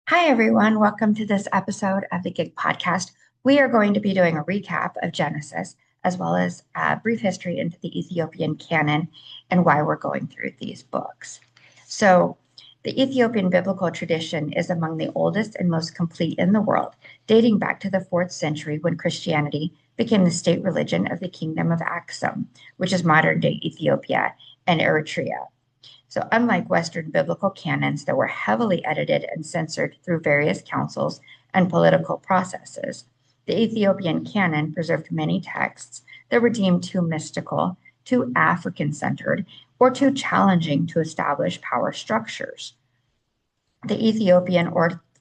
Hi, everyone. Welcome to this episode of the Gig Podcast. We are going to be doing a recap of Genesis, as well as a brief history into the Ethiopian canon and why we're going through these books. So, the Ethiopian biblical tradition is among the oldest and most complete in the world, dating back to the 4th century when Christianity became the state religion of the Kingdom of Aksum, which is modern-day Ethiopia and Eritrea. So, unlike Western biblical canons that were heavily edited and censored through various councils and political processes, the Ethiopian canon preserved many texts that were deemed too mystical, too African centered, or too challenging to establish power structures. The Ethiopian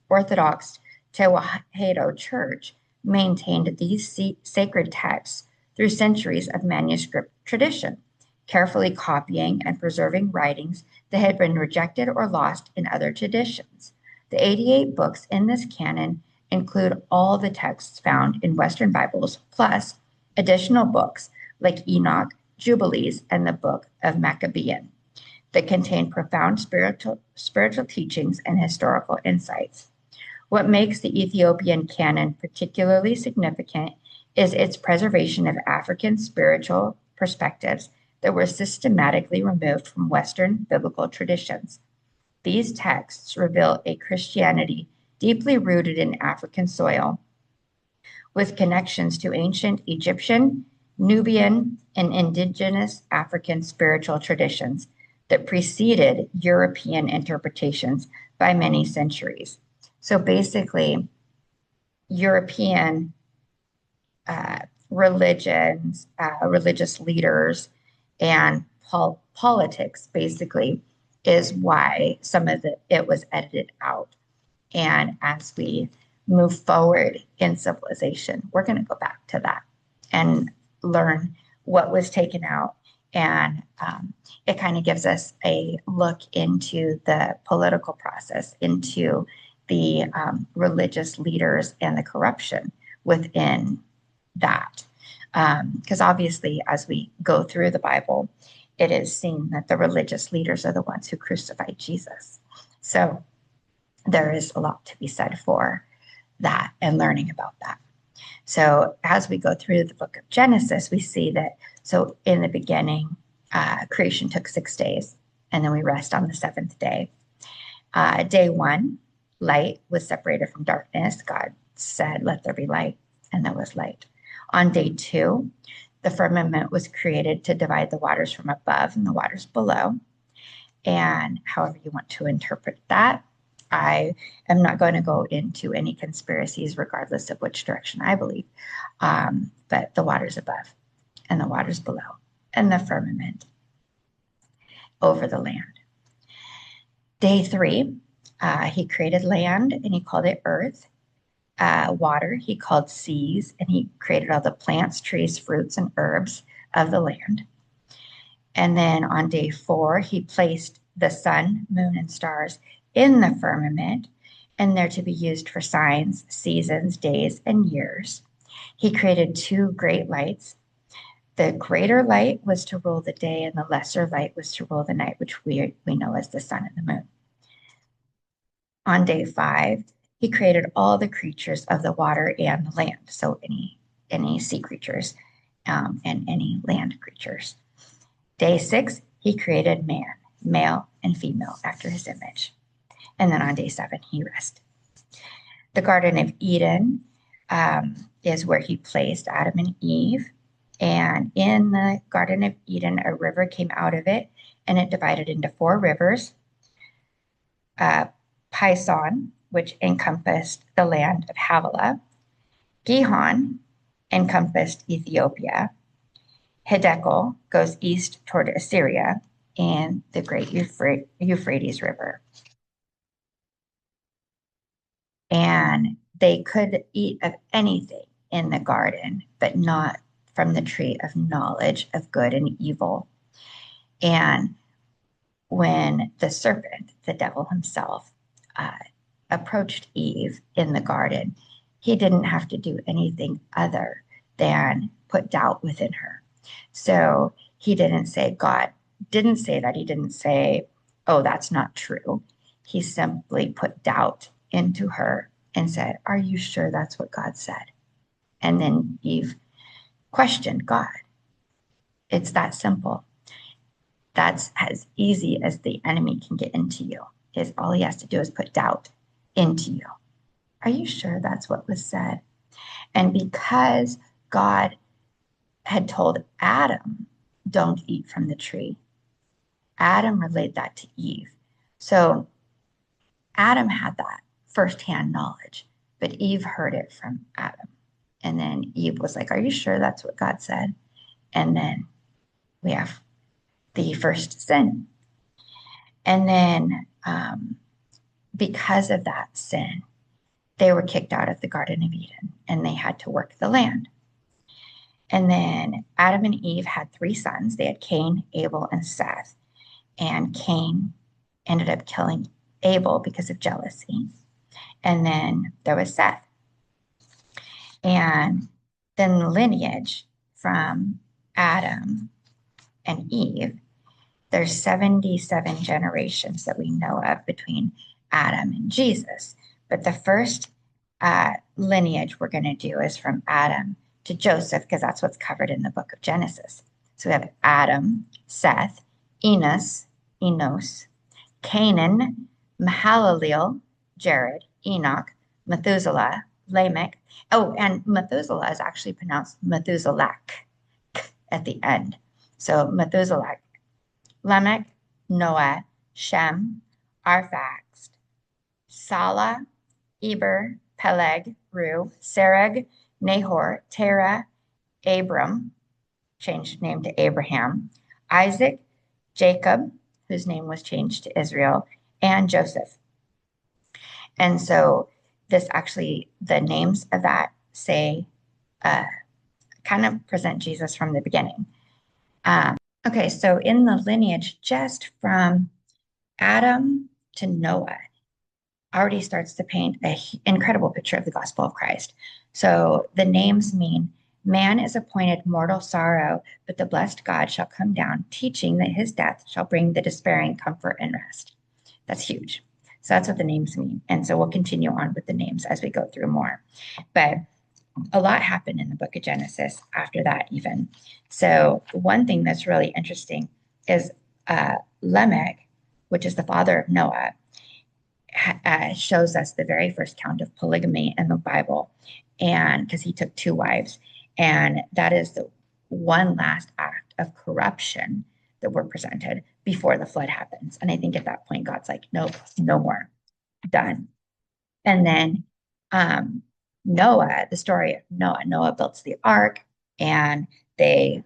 Orthodox Tewahedo Church maintained these sacred texts through centuries of manuscript tradition, carefully copying and preserving writings that had been rejected or lost in other traditions. The 88 books in this canon include all the texts found in Western Bibles, plus additional books like Enoch, Jubilees, and the Book of Maccabean that contain profound spiritual teachings and historical insights. What makes the Ethiopian canon particularly significant is its preservation of African spiritual perspectives that were systematically removed from Western biblical traditions. These texts reveal a Christianity deeply rooted in African soil, with connections to ancient Egyptian, Nubian, and indigenous African spiritual traditions that preceded European interpretations by many centuries. So basically, European religions, religious leaders, and politics basically is why some of it was edited out. And as we move forward in civilization, we're going to go back to that and learn what was taken out. And it kind of gives us a look into the political process, into the religious leaders and the corruption within that. Because obviously, as we go through the Bible, it is seen that the religious leaders are the ones who crucified Jesus. So there is a lot to be said for that and learning about that. So as we go through the book of Genesis, we see that, so in the beginning, creation took 6 days, and then we rest on the 7th day. Day 1, light was separated from darkness. God said, "Let there be light," and there was light. On day 2, the firmament was created to divide the waters from above and the waters below. And however you want to interpret that, I am not going to go into any conspiracies regardless of which direction I believe. But the waters above and the waters below and the firmament over the land. Day 3, he created land and he called it earth. Water he called seas, and he created all the plants, trees, fruits, and herbs of the land. And then on day 4, he placed the sun, moon, and stars in the firmament, and they're to be used for signs, seasons, days, and years. He created 2 great lights. The greater light was to rule the day, and the lesser light was to rule the night, which we know as the sun and the moon. On day 5, he created all the creatures of the water and the land, so any sea creatures and any land creatures. Day 6, he created man, male and female, after his image. And then on day 7, he rested. The Garden of Eden is where he placed Adam and Eve. And in the Garden of Eden, a river came out of it, and it divided into 4 rivers. Pison, which encompassed the land of Havilah. Gihon encompassed Ethiopia. Hiddekel goes east toward Assyria, and the great Euphrates River. And they could eat of anything in the garden, but not from the tree of knowledge of good and evil. And when the serpent, the devil himself, approached Eve in the garden, he didn't have to do anything other than put doubt within her. So he didn't say, God didn't say that. He didn't say, oh, that's not true. He simply put doubt into her and said, "Are you sure that's what God said?" And then Eve questioned God. It's that simple. That's as easy as the enemy can get into you. Is all he has to do is put doubt into you. Are you sure that's what was said? And because God had told Adam, don't eat from the tree, Adam relayed that to Eve. So Adam had that firsthand knowledge, but Eve heard it from Adam. And then Eve was like, "Are you sure that's what God said?" And then we have the first sin. And then because of that sin, they were kicked out of the Garden of Eden and they had to work the land. And then Adam and Eve had three sons. They had Cain, Abel, and Seth. And Cain ended up killing Abel because of jealousy. And then there was Seth. And then the lineage from Adam and Eve, there's 77 generations that we know of between Adam and Jesus. But the first lineage we're going to do is from Adam to Joseph, because that's what's covered in the book of Genesis. So we have Adam, Seth, Enos, Canaan, Mahalalel, Jared, Enoch, Methuselah, Lamech. Oh, and Methuselah is actually pronounced Methuselah at the end. So Methuselah, Lamech, Noah, Shem, Arphaxad, Salah, Eber, Peleg, Ru, Serug, Nahor, Terah, Abram, changed name to Abraham, Isaac, Jacob, whose name was changed to Israel, and Joseph. And so this actually, the names of that say, kind of present Jesus from the beginning. Okay, so in the lineage, just from Adam to Noah, already starts to paint an incredible picture of the gospel of Christ. So the names mean man is appointed mortal sorrow, but the blessed God shall come down, teaching that his death shall bring the despairing comfort and rest. That's huge. So that's what the names mean. And so we'll continue on with the names as we go through more. But a lot happened in the book of Genesis after that, even. So one thing that's really interesting is Lamech, which is the father of Noah, shows us the very first count of polygamy in the Bible, and because he took two wives, and that is the one last act of corruption that we're presented before the flood happens. And I think at that point, God's like, nope, no more, done. And then Noah, the story of Noah builds the ark, and they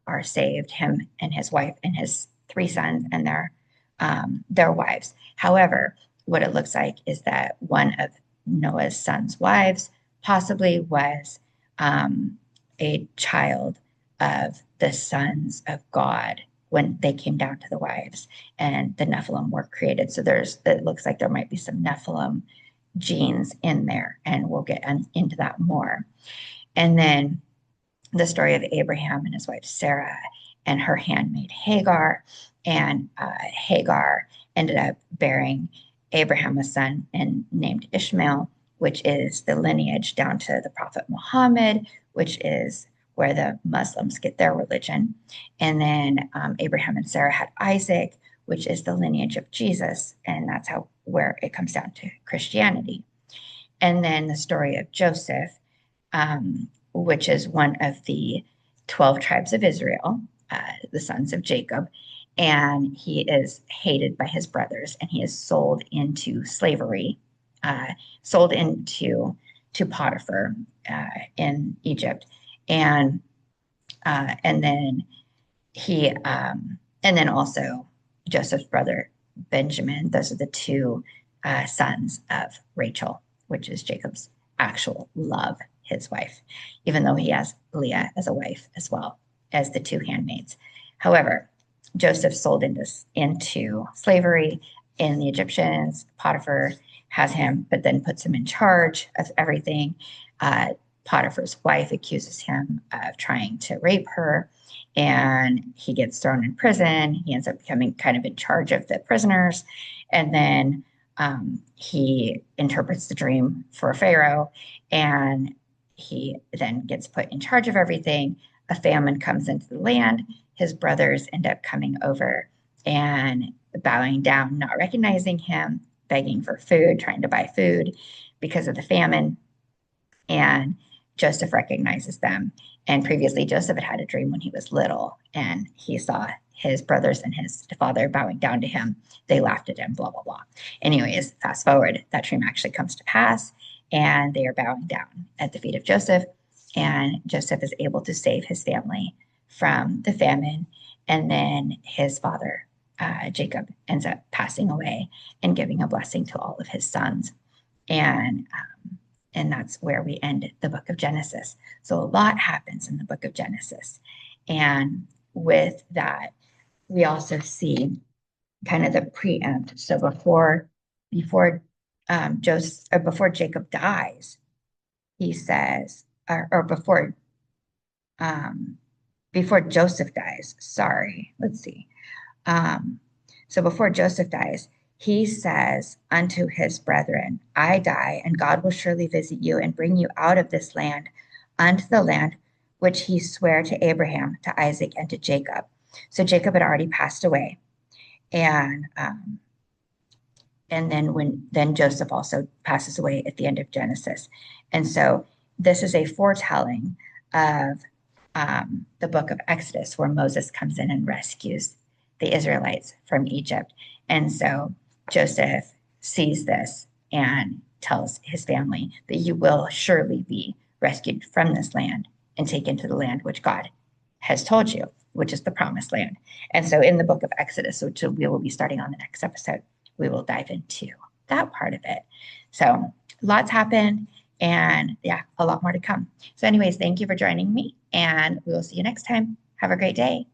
are saved, him and his wife and his three sons and their wives. However, what it looks like is that one of Noah's son's wives possibly was a child of the sons of God when they came down to the wives and the Nephilim were created. So it looks like there might be some Nephilim genes in there, and we'll get into that more. And then the story of Abraham and his wife Sarah and her handmaid Hagar, and Hagar ended up bearing Abraham a son and named Ishmael, which is the lineage down to the Prophet Muhammad, which is where the Muslims get their religion. And then Abraham and Sarah had Isaac, which is the lineage of Jesus, and that's where it comes down to Christianity. And then the story of Joseph, which is one of the 12 tribes of Israel, the sons of Jacob, and he is hated by his brothers, and he is sold into slavery, sold into Potiphar in Egypt, and then and then also Joseph's brother Benjamin. Those are the two sons of Rachel, which is Jacob's actual love, his wife, even though he has Leah as a wife as well as the two handmaids. However, Joseph sold into slavery in the Egyptians. Potiphar has him, but then puts him in charge of everything. Potiphar's wife accuses him of trying to rape her, and he gets thrown in prison. He ends up becoming kind of in charge of the prisoners. And then he interprets the dream for Pharaoh, and he then gets put in charge of everything. A famine comes into the land. His brothers end up coming over and bowing down, not recognizing him, begging for food, trying to buy food because of the famine. And Joseph recognizes them. And previously, Joseph had had a dream when he was little, and he saw his brothers and his father bowing down to him. They laughed at him, blah, blah, blah. Anyways, fast forward, that dream actually comes to pass, and they are bowing down at the feet of Joseph. And Joseph is able to save his family from the famine. And then his father, Jacob, ends up passing away and giving a blessing to all of his sons. And and that's where we end the book of Genesis. So a lot happens in the book of Genesis. And with that, we also see kind of the preempt. So before Jacob dies, he says, or before Joseph dies, sorry, let's see. So before Joseph dies, he says unto his brethren, I die, and God will surely visit you and bring you out of this land unto the land which he sware to Abraham, to Isaac, and to Jacob. So Jacob had already passed away. And then Joseph also passes away at the end of Genesis. And so this is a foretelling of the book of Exodus, where Moses comes in and rescues the Israelites from Egypt. And so Joseph sees this and tells his family that you will surely be rescued from this land and taken to the land which God has told you, which is the promised land. And so in the book of Exodus, which we will be starting on the next episode, we will dive into that part of it. So lots happened, and yeah, a lot more to come. So anyways, thank you for joining me, and we will see you next time. Have a great day.